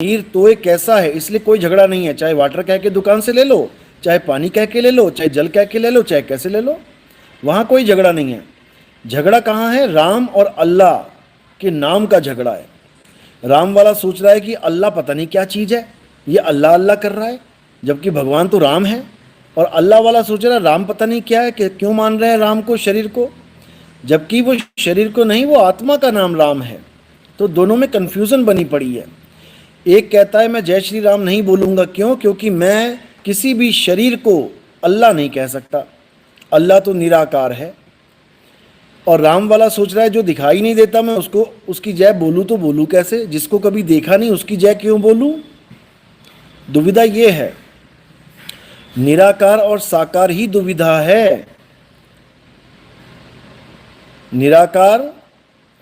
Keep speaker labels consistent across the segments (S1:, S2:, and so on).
S1: शरीर तो एक कैसा है, इसलिए कोई झगड़ा नहीं है। चाहे वाटर कह के दुकान से ले लो, चाहे पानी कह के ले लो, चाहे जल कह के ले लो, चाहे कैसे ले लो, वहाँ कोई झगड़ा नहीं है। झगड़ा कहाँ है? राम और अल्लाह के नाम का झगड़ा है। राम वाला सोच रहा है कि अल्लाह पता नहीं क्या चीज़ है, ये अल्लाह अल्लाह कर रहा है, जबकि भगवान तो राम है। और अल्लाह वाला सोच रहा है राम पता नहीं क्या है, कि क्यों मान रहे हैं राम को, शरीर को, जबकि वो शरीर को नहीं, वो आत्मा का नाम राम है। तो दोनों में कन्फ्यूज़न बनी पड़ी है। एक कहता है मैं जय श्री राम नहीं बोलूँगा, क्यों? क्योंकि मैं किसी भी शरीर को अल्लाह नहीं कह सकता, अल्लाह तो निराकार है। और राम वाला सोच रहा है जो दिखाई नहीं देता मैं उसको, उसकी जय बोलूँ तो बोलूँ कैसे? जिसको कभी देखा नहीं उसकी जय क्यों बोलूँ? दुविधा ये है। निराकार और साकार ही दुविधा है। निराकार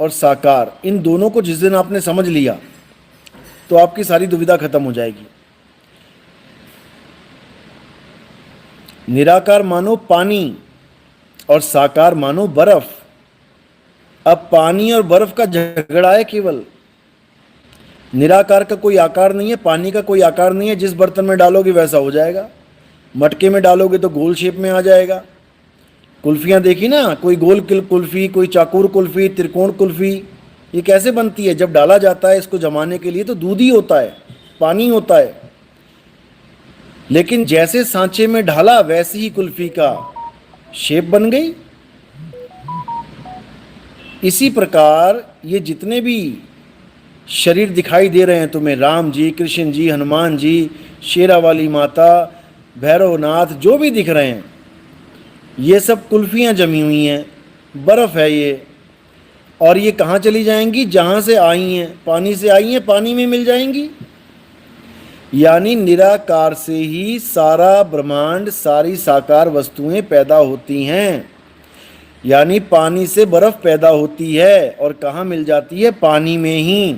S1: और साकार, इन दोनों को जिस दिन आपने समझ लिया तो आपकी सारी दुविधा खत्म हो जाएगी। निराकार मानो पानी और साकार मानो बर्फ। अब पानी और बर्फ का झगड़ा है केवल। निराकार का कोई आकार नहीं है, पानी का कोई आकार नहीं है, जिस बर्तन में डालोगे वैसा हो जाएगा। मटके में डालोगे तो गोल शेप में आ जाएगा। कुल्फियाँ देखी ना, कोई गोल कुल्फ़ी, कोई चाकूर कुल्फ़ी, त्रिकोण कुल्फ़ी, ये कैसे बनती है? जब डाला जाता है इसको जमाने के लिए तो दूध ही होता है, पानी होता है। लेकिन जैसे सांचे में ढाला वैसी ही कुल्फ़ी का शेप बन गई। इसी प्रकार ये जितने भी शरीर दिखाई दे रहे हैं तुम्हें, राम जी, कृष्ण जी, हनुमान जी, शेरा वाली माता, भैरवनाथ, जो भी दिख रहे हैं, ये सब कुल्फियाँ जमी हुई हैं, बर्फ़ है ये। और ये कहाँ चली जाएंगी? जहाँ से आई हैं, पानी से आई हैं, पानी में मिल जाएंगी। यानी निराकार से ही सारा ब्रह्मांड, सारी साकार वस्तुएं पैदा होती हैं। यानी पानी से बर्फ़ पैदा होती है और कहाँ मिल जाती है? पानी में ही।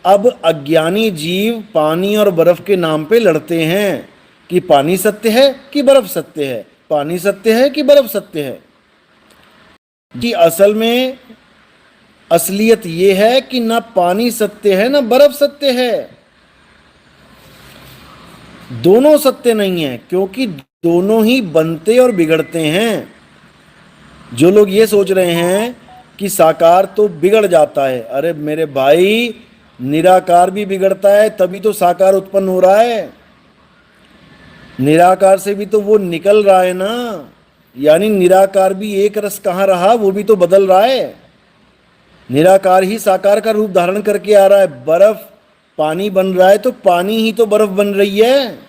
S1: अब अज्ञानी जीव पानी और बर्फ़ के नाम पे लड़ते हैं कि पानी सत्य है कि बर्फ़ सत्य है, पानी सत्य है कि बर्फ़ सत्य है। कि असल में असलियत ये है कि ना पानी सत्य है ना बर्फ़ सत्य है। दोनों सत्य नहीं है, क्योंकि दोनों ही बनते और बिगड़ते हैं। जो लोग ये सोच रहे हैं कि साकार तो बिगड़ जाता है, अरे मेरे भाई, निराकार भी बिगड़ता है, तभी तो साकार उत्पन्न हो रहा है। निराकार से भी तो वो निकल रहा है ना। यानी निराकार भी एक रस कहाँ रहा, वो भी तो बदल रहा है। निराकार ही साकार का रूप धारण करके आ रहा है। बर्फ पानी बन रहा है तो पानी ही तो बर्फ बन रही है।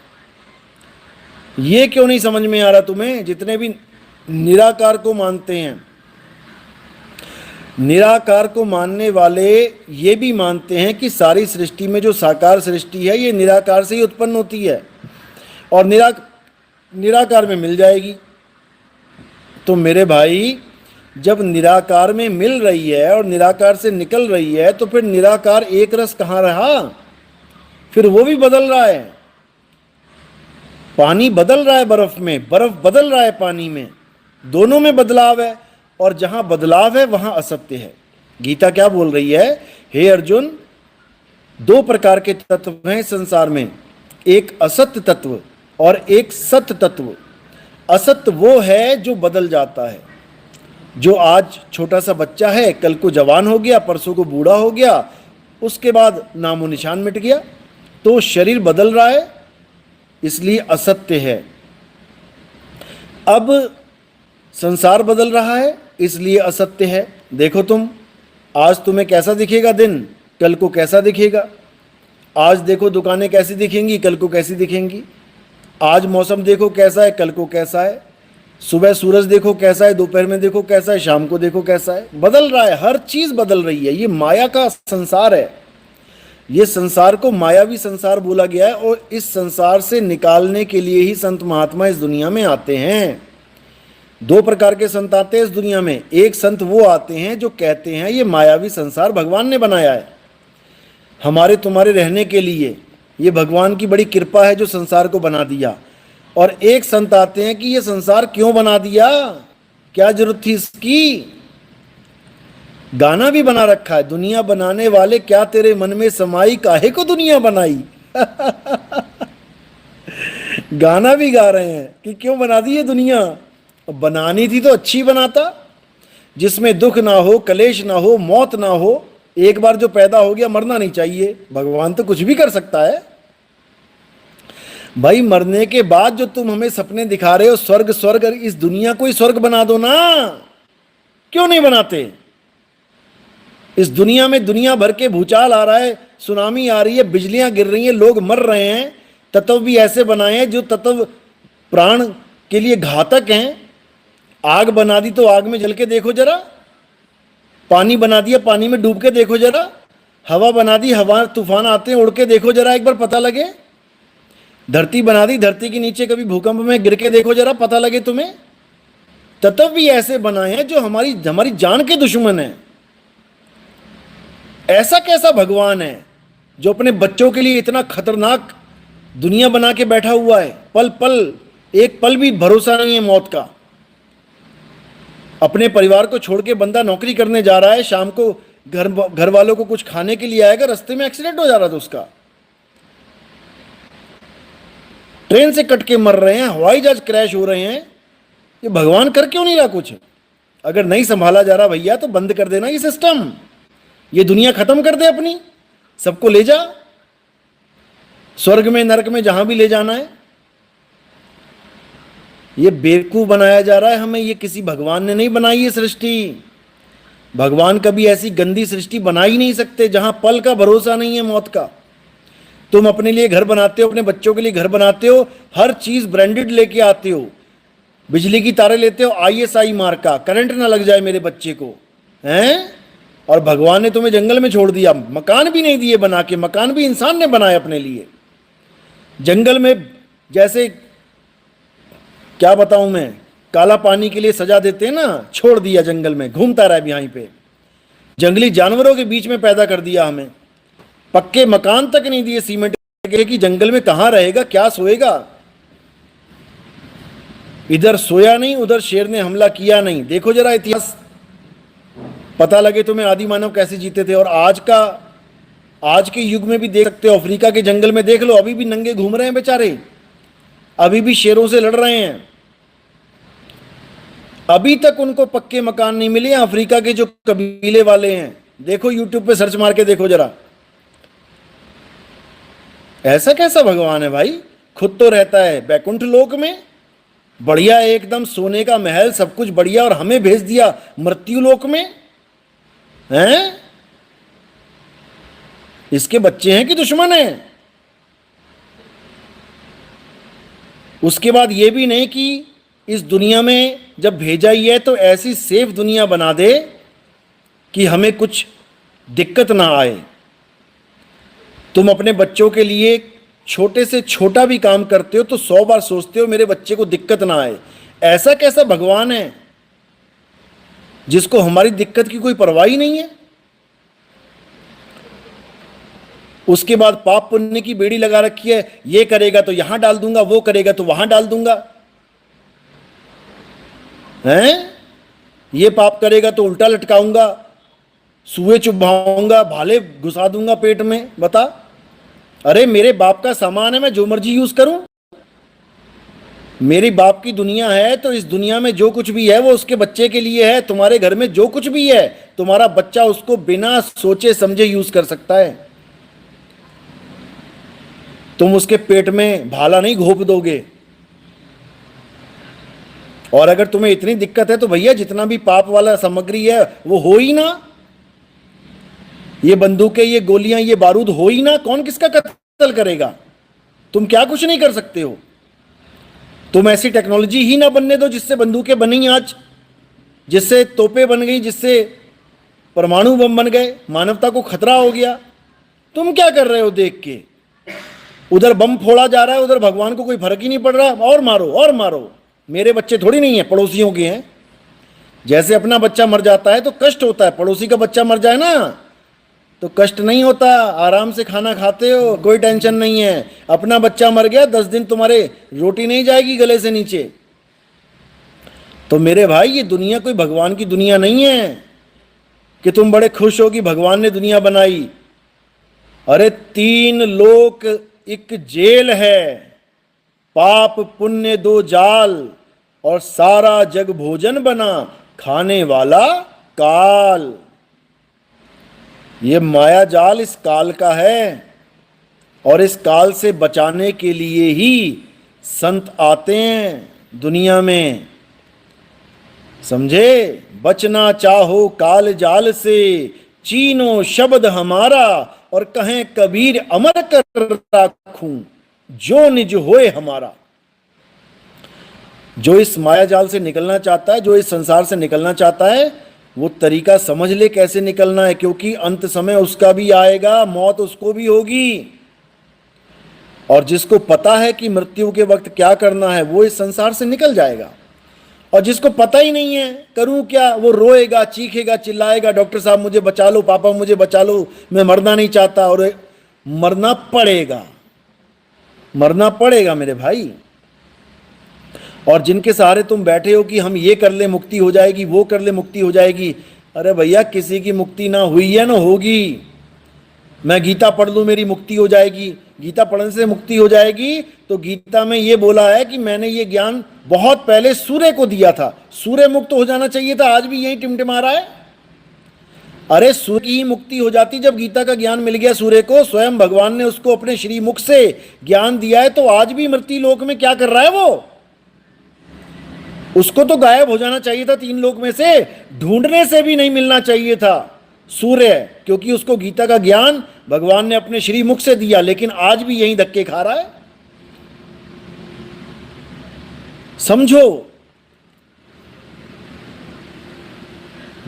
S1: ये क्यों नहीं समझ में आ रहा तुम्हें? जितने भी निराकार को मानते हैं, निराकार को मानने वाले ये भी मानते हैं कि सारी सृष्टि में जो साकार सृष्टि है ये निराकार से ही उत्पन्न होती है और निराकार में मिल जाएगी। तो मेरे भाई, जब निराकार में मिल रही है और निराकार से निकल रही है तो फिर निराकार एक रस कहाँ रहा? फिर वो भी बदल रहा है। पानी बदल रहा है बर्फ में, बर्फ बदल रहा है पानी में, दोनों में बदलाव है। और जहां बदलाव है वहां असत्य है। गीता क्या बोल रही है? हे अर्जुन, दो प्रकार के तत्व हैं संसार में, एक असत्य तत्व और एक सत्य तत्व। असत्य वो है जो बदल जाता है, जो आज छोटा सा बच्चा है, कल को जवान हो गया, परसों को बूढ़ा हो गया, उसके बाद नामो निशान मिट गया। तो शरीर बदल रहा है, इसलिए असत्य है। अब संसार बदल रहा है, इसलिए असत्य है। देखो तुम, आज तुम्हें कैसा दिखेगा दिन, कल को कैसा दिखेगा। आज देखो दुकानें कैसी दिखेंगी, कल को कैसी दिखेंगी। आज मौसम देखो कैसा है, कल को कैसा है। सुबह सूरज देखो कैसा है, दोपहर में देखो कैसा है, शाम को देखो कैसा है। बदल रहा है, हर चीज़ बदल रही है। ये माया का संसार है। ये संसार को मायावी संसार बोला गया है और इस संसार से निकालने के लिए ही संत महात्मा इस दुनिया में आते हैं। दो प्रकार के संत आते हैं इस दुनिया में। एक संत वो आते हैं जो कहते हैं ये मायावी संसार भगवान ने बनाया है हमारे तुम्हारे रहने के लिए, ये भगवान की बड़ी कृपा है जो संसार को बना दिया। और एक संत आते हैं कि ये संसार क्यों बना दिया, क्या जरूरत थी इसकी। गाना भी बना रखा है, दुनिया बनाने वाले क्या तेरे मन में समाई, काहे को दुनिया बनाई। गाना भी गा रहे हैं कि क्यों बना दी ये दुनिया, बनानी थी तो अच्छी बनाता, जिसमें दुख ना हो, कलेश ना हो, मौत ना हो। एक बार जो पैदा हो गया मरना नहीं चाहिए। भगवान तो कुछ भी कर सकता है भाई। मरने के बाद जो तुम हमें सपने दिखा रहे हो स्वर्ग स्वर्ग, इस दुनिया को ही स्वर्ग बना दो ना, क्यों नहीं बनाते। इस दुनिया में दुनिया भर के भूचाल आ रहा है, सुनामी आ रही है, बिजलियां गिर रही हैं, लोग मर रहे हैं, तत्व भी ऐसे बनाए हैं जो तत्व प्राण के लिए घातक हैं। आग बना दी तो आग में जल के देखो जरा, पानी बना दिया पानी में डूब के देखो जरा, हवा बना दी, हवा तूफान आते हैं उड़ के देखो जरा, एक बार पता लगे। धरती बना दी, धरती के नीचे कभी भूकंप में गिर के देखो जरा, पता लगे तुम्हें। तत्व भी ऐसे बनाए हैं जो हमारी हमारी जान के दुश्मन है। ऐसा कैसा भगवान है जो अपने बच्चों के लिए इतना खतरनाक दुनिया बना के बैठा हुआ है। पल पल, एक पल भी भरोसा नहीं है मौत का। अपने परिवार को छोड़ के बंदा नौकरी करने जा रहा है, शाम को घर वालों को कुछ खाने के लिए आएगा, रास्ते में एक्सीडेंट हो जा रहा था उसका, ट्रेन से कट के मर रहे हैं, हवाई जहाज क्रैश हो रहे हैं। ये भगवान कर क्यों नहीं रहा कुछ। अगर नहीं संभाला जा रहा भैया तो बंद कर देना ये सिस्टम, ये दुनिया खत्म कर दे अपनी, सबको ले जा स्वर्ग में नरक में जहां भी ले जाना है। ये बेवकूफ बनाया जा रहा है हमें, ये किसी भगवान ने नहीं बनाई ये सृष्टि। भगवान कभी ऐसी गंदी सृष्टि बना ही नहीं सकते जहां पल का भरोसा नहीं है मौत का। तुम अपने लिए घर बनाते हो, अपने बच्चों के लिए घर बनाते हो, हर चीज ब्रांडेड लेके आते हो, बिजली की तारें लेते हो ISI मार्क का, करंट ना लग जाए मेरे बच्चे को, हैं। और भगवान ने तुम्हें जंगल में छोड़ दिया, मकान भी नहीं दिए बना के, मकान भी इंसान ने बनाए अपने लिए। जंगल में जैसे क्या बताऊं मैं, काला पानी के लिए सजा देते हैं ना, छोड़ दिया जंगल में, घूमता रहा यहीं पे। जंगली जानवरों के बीच में पैदा कर दिया हमें, पक्के मकान तक नहीं दिए सीमेंट के कि जंगल में कहां रहेगा, क्या सोएगा। इधर सोया नहीं, उधर शेर ने हमला किया नहीं। देखो जरा इतिहास, पता लगे तुम्हें आदि मानव कैसे जीते थे। और आज के युग में भी देख सकते हो, अफ्रीका के जंगल में देख लो, अभी भी नंगे घूम रहे हैं बेचारे, अभी भी शेरों से लड़ रहे हैं। अभी तक उनको पक्के मकान नहीं मिले हैं अफ्रीका के जो कबीले वाले हैं। देखो यूट्यूब पे सर्च मार के देखो जरा। ऐसा कैसा भगवान है भाई। खुद तो रहता है बैकुंठ लोक में, बढ़िया एकदम सोने का महल, सब कुछ बढ़िया, और हमें भेज दिया मृत्यु लोक में, हैं। इसके बच्चे हैं कि दुश्मन हैं। उसके बाद ये भी नहीं कि इस दुनिया में जब भेजा ही है तो ऐसी सेफ दुनिया बना दे कि हमें कुछ दिक्कत ना आए। तुम अपने बच्चों के लिए छोटे से छोटा भी काम करते हो तो 100 बार सोचते हो मेरे बच्चे को दिक्कत ना आए। ऐसा कैसा भगवान है जिसको हमारी दिक्कत की कोई परवाह ही नहीं है। उसके बाद पाप पुण्य की बेड़ी लगा रखी है, ये करेगा तो यहां डाल दूंगा, वो करेगा तो वहां डाल दूंगा, हैं। ये पाप करेगा तो उल्टा लटकाऊंगा, सुए चुभाऊंगा, भाले घुसा दूंगा पेट में। बता, अरे मेरे बाप का सामान है, मैं जो मर्जी यूज करूं। मेरी बाप की दुनिया है तो इस दुनिया में जो कुछ भी है वो उसके बच्चे के लिए है। तुम्हारे घर में जो कुछ भी है तुम्हारा बच्चा उसको बिना सोचे समझे यूज कर सकता है। तुम उसके पेट में भाला नहीं घोंप दोगे। और अगर तुम्हें इतनी दिक्कत है तो भैया जितना भी पाप वाला सामग्री है वो हो ही ना, ये बंदूकें, ये गोलियां, ये बारूद हो ही ना। कौन किसका कत्ल करेगा। तुम क्या कुछ नहीं कर सकते हो। तुम ऐसी टेक्नोलॉजी ही ना बनने दो जिससे बंदूकें बनी आज, जिससे तोपें बन गई, जिससे परमाणु बम बन गए, मानवता को खतरा हो गया। तुम क्या कर रहे हो देख के। उधर बम फोड़ा जा रहा है, उधर भगवान को कोई फर्क ही नहीं पड़ रहा, और मारो और मारो। मेरे बच्चे थोड़ी नहीं है, पड़ोसियों के हैं। जैसे अपना बच्चा मर जाता है तो कष्ट होता है, पड़ोसी का बच्चा मर जाए ना तो कष्ट नहीं होता, आराम से खाना खाते हो, कोई टेंशन नहीं है। अपना बच्चा मर गया 10 दिन तुम्हारे रोटी नहीं जाएगी गले से नीचे। तो मेरे भाई ये दुनिया कोई भगवान की दुनिया नहीं है। कि तुम बड़े खुश हो कि भगवान ने दुनिया बनाई। अरे 3 लोक एक जेल है, पाप पुण्य 2 जाल, और सारा जग भोजन बना, खाने वाला काल। ये माया जाल इस काल का है, और इस काल से बचाने के लिए ही संत आते हैं दुनिया में। समझे? बचना चाहो काल जाल से, चीनो शब्द हमारा, और कहें कबीर अमर कर राखूं, जो निज होए हमारा। जो इस माया जाल से निकलना चाहता है, जो इस संसार से निकलना चाहता है, वो तरीका समझ ले कैसे निकलना है, क्योंकि अंत समय उसका भी आएगा, मौत उसको भी होगी। और जिसको पता है कि मृत्यु के वक्त क्या करना है, वो इस संसार से निकल जाएगा। और जिसको पता ही नहीं है करूं क्या, वो रोएगा, चीखेगा, चिल्लाएगा, डॉक्टर साहब मुझे बचा लो, पापा मुझे बचा लो, मैं मरना नहीं चाहता। और मरना पड़ेगा, मरना पड़ेगा मेरे भाई। और जिनके सहारे तुम बैठे हो कि हम ये कर ले मुक्ति हो जाएगी, वो कर ले मुक्ति हो जाएगी, अरे भैया किसी की मुक्ति ना हुई है ना होगी। मैं गीता पढ़ लूँ मेरी मुक्ति हो जाएगी, गीता पढ़ने से मुक्ति हो जाएगी? तो गीता में ये बोला है कि मैंने ये ज्ञान बहुत पहले सूर्य को दिया था, सूर्य मुक्त हो जाना चाहिए था, आज भी यही टिमटिमा रहा है। अरे सूर्य की ही मुक्ति हो जाती जब गीता का ज्ञान मिल गया सूर्य को, स्वयं भगवान ने उसको अपने श्री मुख से ज्ञान दिया है, तो आज भी मृत्यु लोक में क्या कर रहा है वो? उसको तो गायब हो जाना चाहिए था 3 लोक में से, ढूंढने से भी नहीं मिलना चाहिए था सूर्य, क्योंकि उसको गीता का ज्ञान भगवान ने अपने श्री मुख से दिया, लेकिन आज भी यही धक्के खा रहा है। समझो,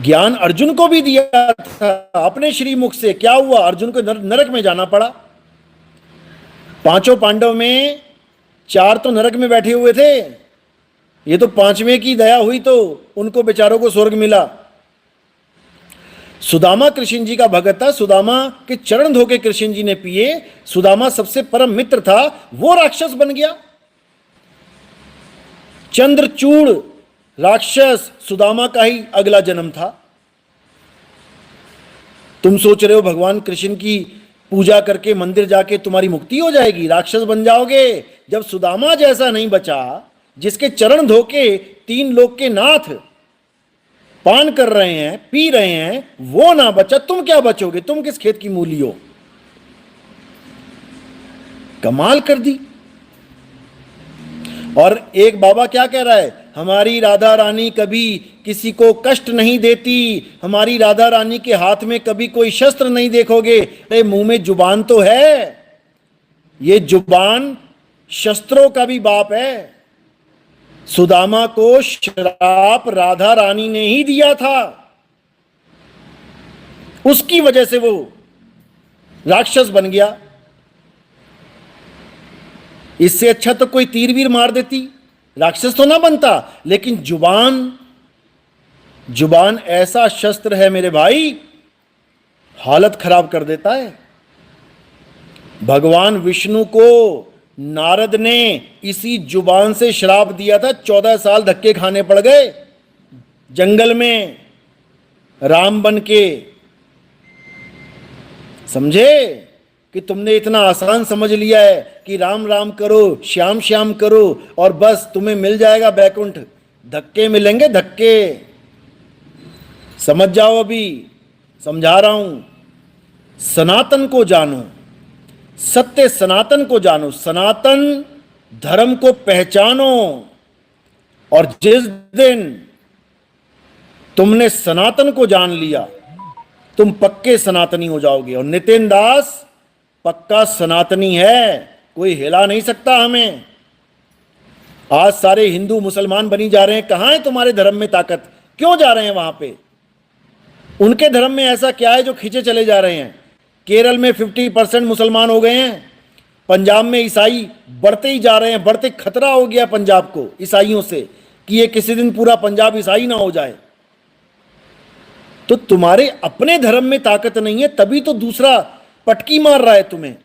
S1: ज्ञान अर्जुन को भी दिया था अपने श्री मुख से, क्या हुआ? अर्जुन को नरक में जाना पड़ा। 5 पांडव में 4 तो नरक में बैठे हुए थे, ये तो 5वें की दया हुई तो उनको बेचारों को स्वर्ग मिला। सुदामा कृष्ण जी का भगत था, सुदामा के चरण धोके कृष्ण जी ने पिए, सुदामा सबसे परम मित्र था, वो राक्षस बन गया। चंद्रचूड़ राक्षस सुदामा का ही अगला जन्म था। तुम सोच रहे हो भगवान कृष्ण की पूजा करके मंदिर जाके तुम्हारी मुक्ति हो जाएगी, राक्षस बन जाओगे? जब सुदामा जैसा नहीं बचा, जिसके चरण धोके 3 लोक के नाथ पान कर रहे हैं, पी रहे हैं, वो ना बचा, तुम क्या बचोगे? तुम किस खेत की मूली हो? कमाल कर दी। और एक बाबा क्या कह रहा है, हमारी राधा रानी कभी किसी को कष्ट नहीं देती, हमारी राधा रानी के हाथ में कभी कोई शस्त्र नहीं देखोगे। अरे मुंह में जुबान तो है, ये जुबान शस्त्रों का भी बाप है। सुदामा को श्राप राधा रानी ने ही दिया था, उसकी वजह से वो राक्षस बन गया। इससे अच्छा तो कोई तीर वीर मार देती, राक्षस तो ना बनता। लेकिन जुबान ऐसा शस्त्र है मेरे भाई, हालत खराब कर देता है। भगवान विष्णु को नारद ने इसी जुबान से श्राप दिया था, 14 साल धक्के खाने पड़ गए जंगल में राम बन के। समझे कि तुमने इतना आसान समझ लिया है कि राम राम करो, श्याम श्याम करो और बस तुम्हें मिल जाएगा बैकुंठ। धक्के मिलेंगे, धक्के। समझ जाओ, अभी समझा रहा हूं। सनातन को जानो, सत्य सनातन को जानो, सनातन धर्म को पहचानो। और जिस दिन तुमने सनातन को जान लिया, तुम पक्के सनातनी हो जाओगे। और नितिन दास पक्का सनातनी है, कोई हिला नहीं सकता हमें। आज सारे हिंदू मुसलमान बनी जा रहे हैं, कहां है तुम्हारे धर्म में ताकत? क्यों जा रहे हैं वहां पे? उनके धर्म में ऐसा क्या है जो खींचे चले जा रहे हैं? केरल में 50% मुसलमान हो गए हैं, पंजाब में ईसाई बढ़ते ही जा रहे हैं, बढ़ते खतरा हो गया पंजाब को ईसाइयों से कि ये किसी दिन पूरा पंजाब ईसाई ना हो जाए। तो तुम्हारे अपने धर्म में ताकत नहीं है, तभी तो दूसरा पटकी मार रहा है तुम्हें।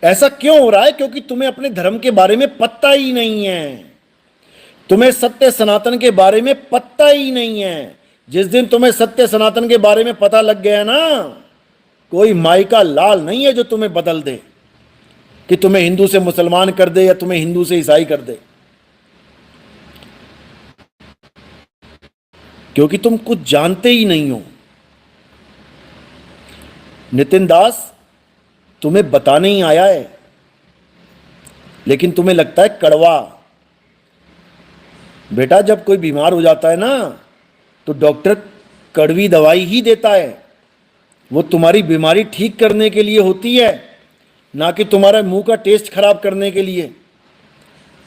S1: ऐसा क्यों हो रहा है? क्योंकि तुम्हें अपने धर्म के बारे में पता ही नहीं है, तुम्हें सत्य सनातन के बारे में पता ही नहीं है। जिस दिन तुम्हें सत्य सनातन के बारे में पता लग गया ना, कोई माई का लाल नहीं है जो तुम्हें बदल दे, कि तुम्हें हिंदू से मुसलमान कर दे या तुम्हें हिंदू से ईसाई कर दे, क्योंकि तुम कुछ जानते ही नहीं हो। नितिन दास तुम्हें बताने ही आया है, लेकिन तुम्हें लगता है कड़वा। बेटा, जब कोई बीमार हो जाता है ना, तो डॉक्टर कड़वी दवाई ही देता है। वो तुम्हारी बीमारी ठीक करने के लिए होती है, ना कि तुम्हारे मुंह का टेस्ट खराब करने के लिए,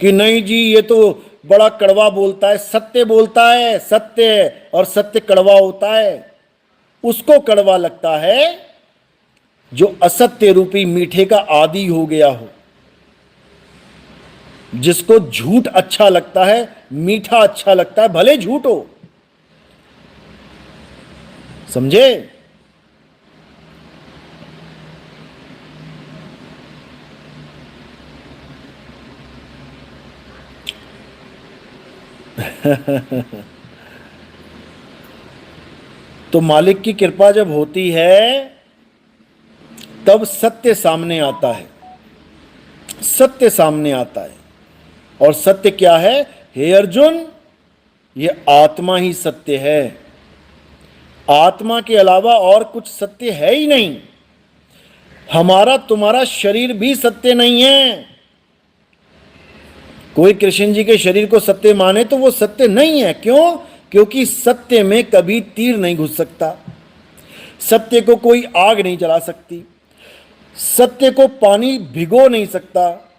S1: कि नहीं जी ये तो बड़ा कड़वा बोलता है। सत्य बोलता है, सत्य, और सत्य कड़वा होता है। उसको कड़वा लगता है जो असत्य रूपी मीठे का आदी हो गया हो। जिसको झूठ अच्छा लगता है, मीठा अच्छा लगता है, भले झूठ हो। समझे? तो मालिक की कृपा जब होती है तब सत्य सामने आता है। सत्य सामने आता है। और सत्य क्या है? हे अर्जुन, ये आत्मा ही सत्य है। आत्मा के अलावा और कुछ सत्य है ही नहीं। हमारा तुम्हारा शरीर भी सत्य नहीं है। कोई कृष्ण जी के शरीर को सत्य माने तो वो सत्य नहीं है। क्यों? क्योंकि सत्य में कभी तीर नहीं घुस सकता। सत्य को कोई आग नहीं जला सकती। सत्य को पानी भिगो नहीं सकता।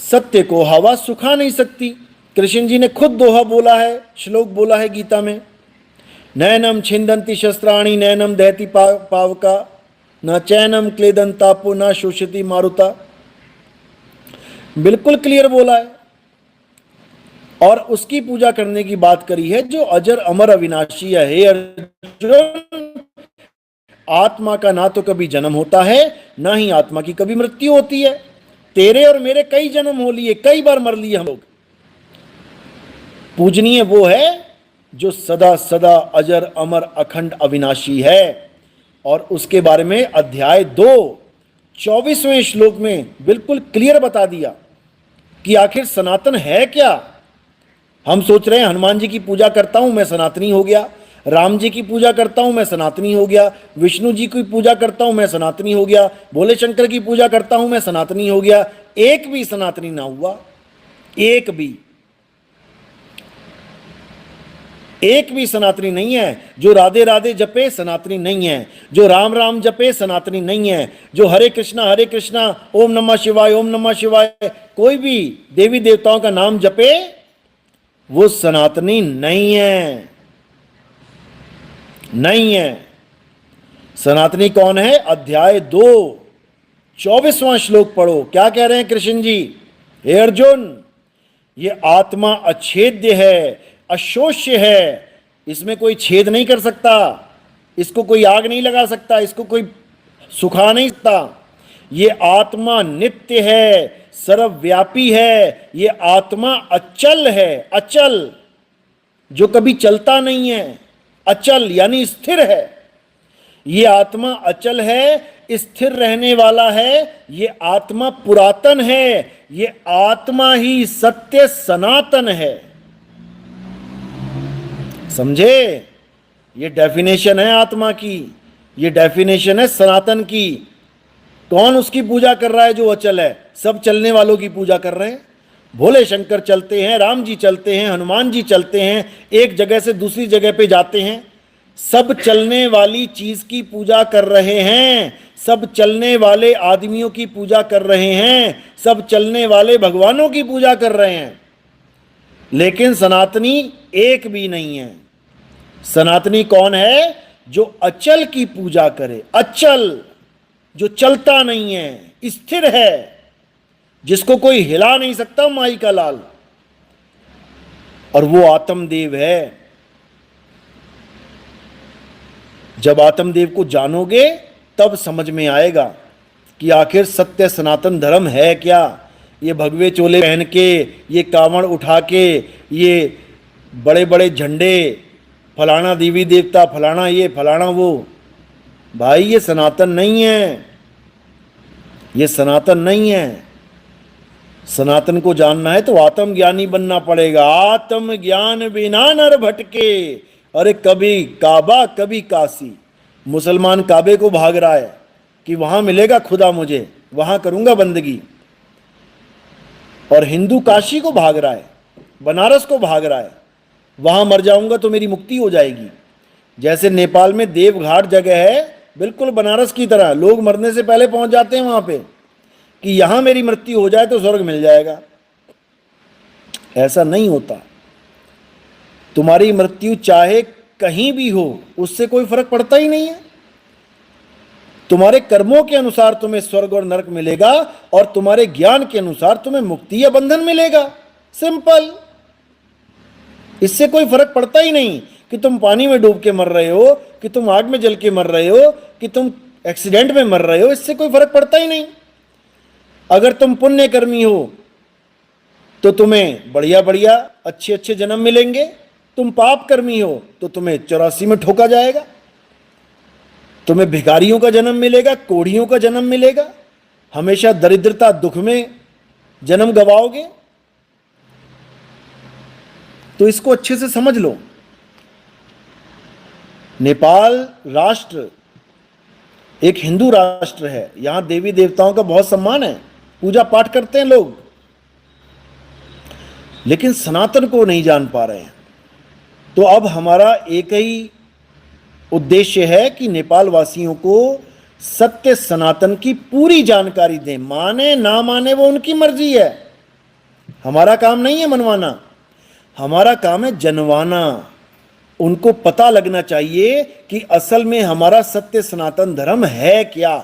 S1: सत्य को हवा सुखा नहीं सकती। कृष्ण जी ने खुद दोहा बोला है, श्लोक बोला है गीता में, नैनम छिंदंती शस्त्राणि नैनम दहति पावका न चैनम क्लेदंतापो न शोषति मारुता। बिल्कुल क्लियर बोला है। और उसकी पूजा करने की बात करी है जो अजर अमर अविनाशी है। हे अर्जुन, आत्मा का ना तो कभी जन्म होता है, ना ही आत्मा की कभी मृत्यु होती है। तेरे और मेरे कई जन्म हो लिए, कई बार मर लिए हम लोग। पूजनीय वो है जो सदा सदा अजर अमर अखंड अविनाशी है। और उसके बारे में अध्याय 2 24वें श्लोक में बिल्कुल क्लियर बता दिया कि आखिर सनातन है क्या। हम सोच रहे हैं हनुमान जी की पूजा करता हूं मैं सनातनी हो गया, राम जी की पूजा करता हूं मैं सनातनी हो गया, विष्णु जी की पूजा करता हूं मैं सनातनी हो गया, भोले शंकर की पूजा करता हूं मैं सनातनी हो गया। एक भी सनातनी ना हुआ। एक भी सनातनी नहीं है। जो राधे राधे जपे सनातनी नहीं है। जो राम राम जपे सनातनी नहीं है। जो हरे कृष्णा ओम नमः शिवाय ओम नमः शिवाय कोई भी देवी देवताओं का नाम जपे वो सनातनी नहीं है। नहीं है। सनातनी कौन है? अध्याय 2 24वां श्लोक पढ़ो। क्या कह रहे हैं कृष्ण जी? हे अर्जुन, ये आत्मा अछेद्य है, अशोष्य है। इसमें कोई छेद नहीं कर सकता। इसको कोई आग नहीं लगा सकता। इसको कोई सुखा नहीं सकता। ये आत्मा नित्य है, सर्वव्यापी है। ये आत्मा अचल है। अचल जो कभी चलता नहीं है। अचल यानी स्थिर है। ये आत्मा अचल है, स्थिर रहने वाला है। ये आत्मा पुरातन है। ये आत्मा ही सत्य सनातन है। समझे? ये डेफिनेशन है आत्मा की। ये डेफिनेशन है सनातन की। कौन उसकी पूजा कर रहा है जो अचल है? सब चलने वालों की पूजा कर रहे हैं। भोले शंकर चलते हैं, राम जी चलते हैं, हनुमान जी चलते हैं, एक जगह से दूसरी जगह पे जाते हैं। सब चलने वाली चीज की पूजा कर रहे हैं। सब चलने वाले आदमियों की पूजा कर रहे हैं। सब चलने वाले भगवानों की पूजा कर रहे हैं। लेकिन सनातनी एक भी नहीं है। सनातनी कौन है? जो अचल की पूजा करे। अचल जो चलता नहीं है, स्थिर है, जिसको कोई हिला नहीं सकता, माई का लाल। और वो आत्मदेव है। जब आत्मदेव को जानोगे तब समझ में आएगा कि आखिर सत्य सनातन धर्म है क्या। ये भगवे चोले पहन के, ये कावड़ उठा के, ये बड़े बड़े झंडे फलाना देवी देवता, फलाना ये, फलाना वो। भाई ये सनातन नहीं है, ये सनातन नहीं है। सनातन को जानना है तो आत्मज्ञानी बनना पड़ेगा। आत्मज्ञान बिना नर भटके। अरे कभी काबा कभी काशी। मुसलमान काबे को भाग रहा है कि वहां मिलेगा खुदा मुझे, वहां करूंगा बंदगी, और हिंदू काशी को भाग रहा है, बनारस को भाग रहा है, वहां मर जाऊंगा तो मेरी मुक्ति हो जाएगी। जैसे नेपाल में देवघाट जगह है, बिल्कुल बनारस की तरह, लोग मरने से पहले पहुंच जाते हैं वहां पे कि यहां मेरी मृत्यु हो जाए तो स्वर्ग मिल जाएगा। ऐसा नहीं होता। तुम्हारी मृत्यु चाहे कहीं भी हो, उससे कोई फर्क पड़ता ही नहीं है। तुम्हारे कर्मों के अनुसार तुम्हें स्वर्ग और नरक मिलेगा, और तुम्हारे ज्ञान के अनुसार तुम्हें मुक्ति या बंधन मिलेगा। सिंपल। इससे कोई फर्क पड़ता ही नहीं कि तुम पानी में डूब के मर रहे हो, कि तुम आग में जल के मर रहे हो, कि तुम एक्सीडेंट में मर रहे हो। इससे कोई फर्क पड़ता ही नहीं। अगर तुम पुण्य कर्मी हो तो तुम्हें बढ़िया बढ़िया अच्छे अच्छे जन्म मिलेंगे। तुम पाप कर्मी हो तो तुम्हें 84 में ठोका जाएगा। तुम्हें भिखारियों का जन्म मिलेगा, कोढ़ियों का जन्म मिलेगा, हमेशा दरिद्रता दुख में जन्म गवाओगे। तो इसको अच्छे से समझ लो। नेपाल राष्ट्र एक हिंदू राष्ट्र है। यहां देवी देवताओं का बहुत सम्मान है, पूजा पाठ करते हैं लोग, लेकिन सनातन को नहीं जान पा रहे हैं। तो अब हमारा एक ही उद्देश्य है कि नेपाल वासियों को सत्य सनातन की पूरी जानकारी दें। माने ना माने वो उनकी मर्जी है, हमारा काम नहीं है मनवाना, हमारा काम है जनवाना। उनको पता लगना चाहिए कि असल में हमारा सत्य सनातन धर्म है क्या।